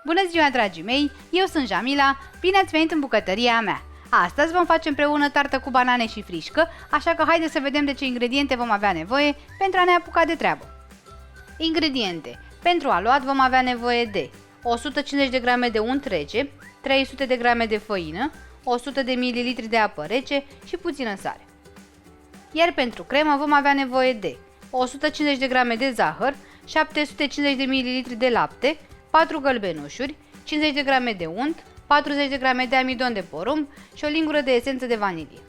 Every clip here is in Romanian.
Bună ziua, dragii mei! Eu sunt Jamila, bine ați venit în bucătăria mea! Astăzi vom face împreună tartă cu banane și frișcă, așa că haideți să vedem de ce ingrediente vom avea nevoie pentru a ne apuca de treabă. Ingrediente. Pentru aluat vom avea nevoie de 150 de grame de unt rece, 300 de grame de făină, 100 de ml de apă rece și puțină sare. Iar pentru cremă vom avea nevoie de 150 de grame de zahăr, 750 de ml de lapte, 4 gălbenușuri, 50 de grame de unt, 40 de grame de amidon de porumb și o lingură de esență de vanilie.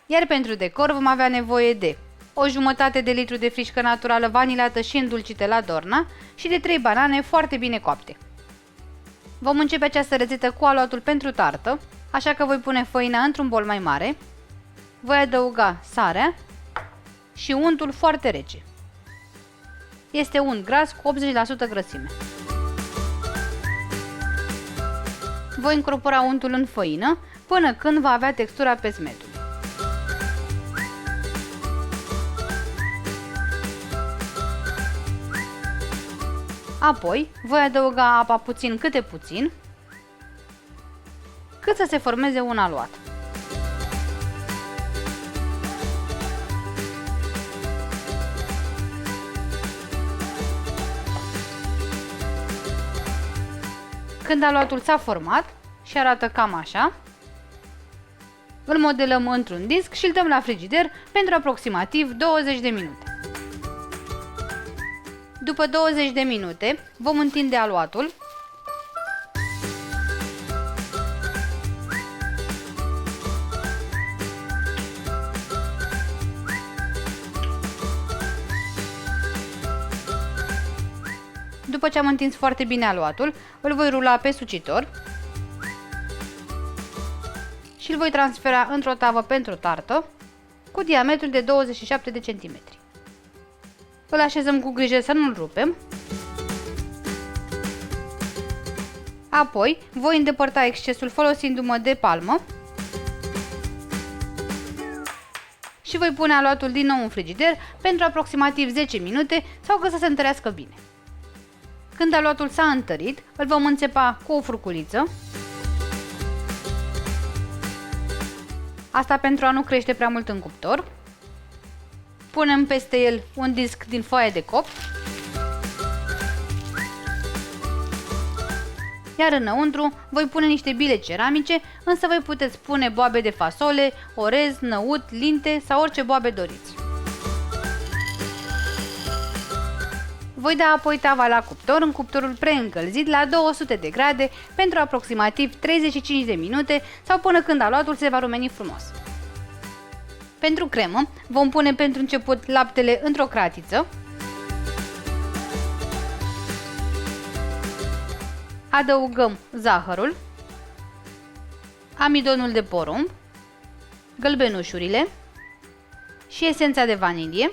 Iar pentru decor vom avea nevoie de o jumătate de litru de frișcă naturală vanilată și îndulcită la Dorna și de 3 banane foarte bine coapte. Vom începe această rețetă cu aluatul pentru tartă, așa că voi pune făina într-un bol mai mare, voi adăuga sarea și untul foarte rece. Este unt gras cu 80% grăsime. Voi încorpora untul în făină până când va avea textura pesmetului. Apoi voi adăuga apa puțin câte puțin, cât să se formeze un aluat. Când aluatul s-a format și arată cam așa, îl modelăm într-un disc și îl dăm la frigider pentru aproximativ 20 de minute. După 20 de minute vom întinde aluatul . După ce am întins foarte bine aluatul, îl voi rula pe sucitor și îl voi transfera într-o tavă pentru tartă cu diametrul de 27 de cm. Îl așezăm cu grijă să nu-l rupem. Apoi voi îndepărta excesul folosindu-mă de palmă și voi pune aluatul din nou în frigider pentru aproximativ 10 minute sau ca să se întărească bine. Când aluatul s-a întărit, îl vom înțepa cu o furculiță. Asta pentru a nu crește prea mult în cuptor. Punem peste el un disc din foaie de copt. Iar înăuntru voi pune niște bile ceramice, însă voi puteți pune boabe de fasole, orez, năut, linte sau orice boabe doriți. Voi da apoi tava la cuptor în cuptorul preîncălzit la 200 de grade pentru aproximativ 35 de minute sau până când aluatul se va rumeni frumos. Pentru cremă vom pune pentru început laptele într-o cratiță, adăugăm zahărul, amidonul de porumb, gălbenușurile și esența de vanilie.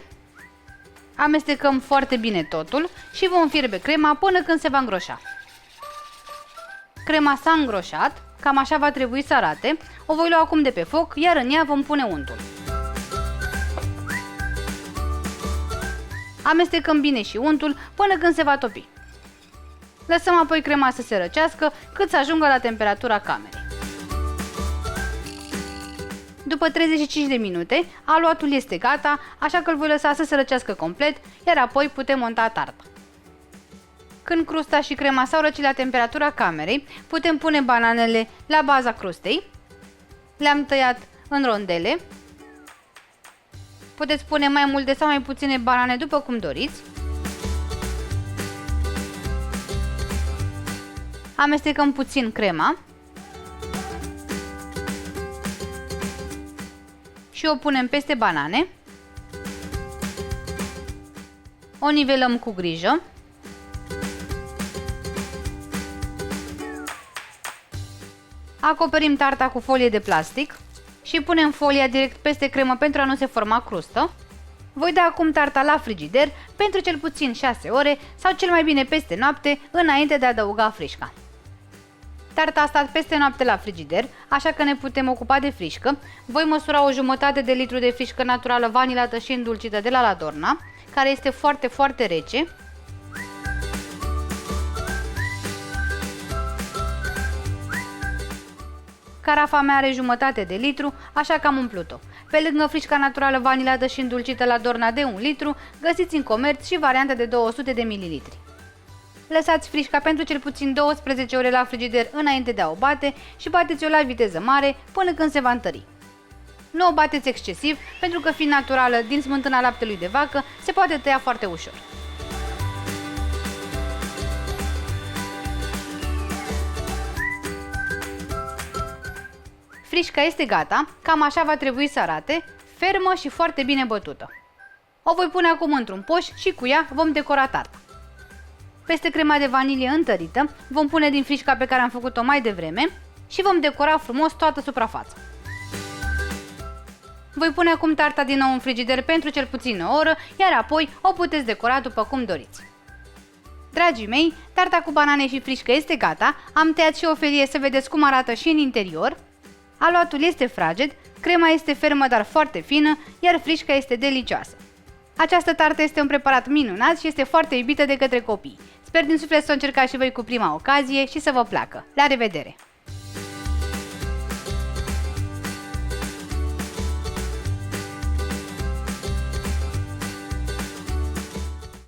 Amestecăm foarte bine totul și vom fierbe crema până când se va îngroșa. Crema s-a îngroșat, cam așa va trebui să arate. O voi lua acum de pe foc, iar în ea vom pune untul. Amestecăm bine și untul până când se va topi. Lăsăm apoi crema să se răcească cât să ajungă la temperatura camerei. După 35 de minute, aluatul este gata, așa că îl voi lăsa să se răcească complet, iar apoi putem monta tarta. Când crusta și crema s-au răcit la temperatura camerei, putem pune bananele la baza crustei. Le-am tăiat în rondele. Puteți pune mai multe sau mai puține banane după cum doriți. Amestecăm puțin crema și o punem peste banane. O nivelăm cu grijă. Acoperim tarta cu folie de plastic și punem folia direct peste cremă pentru a nu se forma crustă. Voi da acum tarta la frigider pentru cel puțin 6 ore sau cel mai bine peste noapte înainte de a adăuga frișca. Tarta a stat peste noapte la frigider, așa că ne putem ocupa de frișcă. Voi măsura o jumătate de litru de frișcă naturală vanilată și îndulcită de la Dorna, care este foarte rece. Carafa mea are jumătate de litru, așa că am umplut-o. Pe lângă frișca naturală vanilată și îndulcită la Dorna de 1 litru, găsiți în comerț și varianta de 200 de mililitri. Lăsați frișca pentru cel puțin 12 ore la frigider înainte de a o bate și bateți-o la viteză mare până când se va întări. Nu o bateți excesiv, pentru că fiind naturală din smântâna laptelui de vacă, se poate tăia foarte ușor. Frișca este gata, cam așa va trebui să arate, fermă și foarte bine bătută. O voi pune acum într-un poș și cu ea vom decora tarta. Peste crema de vanilie întărită vom pune din frișca pe care am făcut-o mai devreme și vom decora frumos toată suprafața. Voi pune acum tarta din nou în frigider pentru cel puțin o oră, iar apoi o puteți decora după cum doriți. Dragii mei, tarta cu banane și frișcă este gata, am tăiat și o felie să vedeți cum arată și în interior. Aluatul este fraged, crema este fermă dar foarte fină, iar frișca este delicioasă. Această tartă este un preparat minunat și este foarte iubită de către copii. Sper din suflet să o încercați și voi cu prima ocazie și să vă placă. La revedere!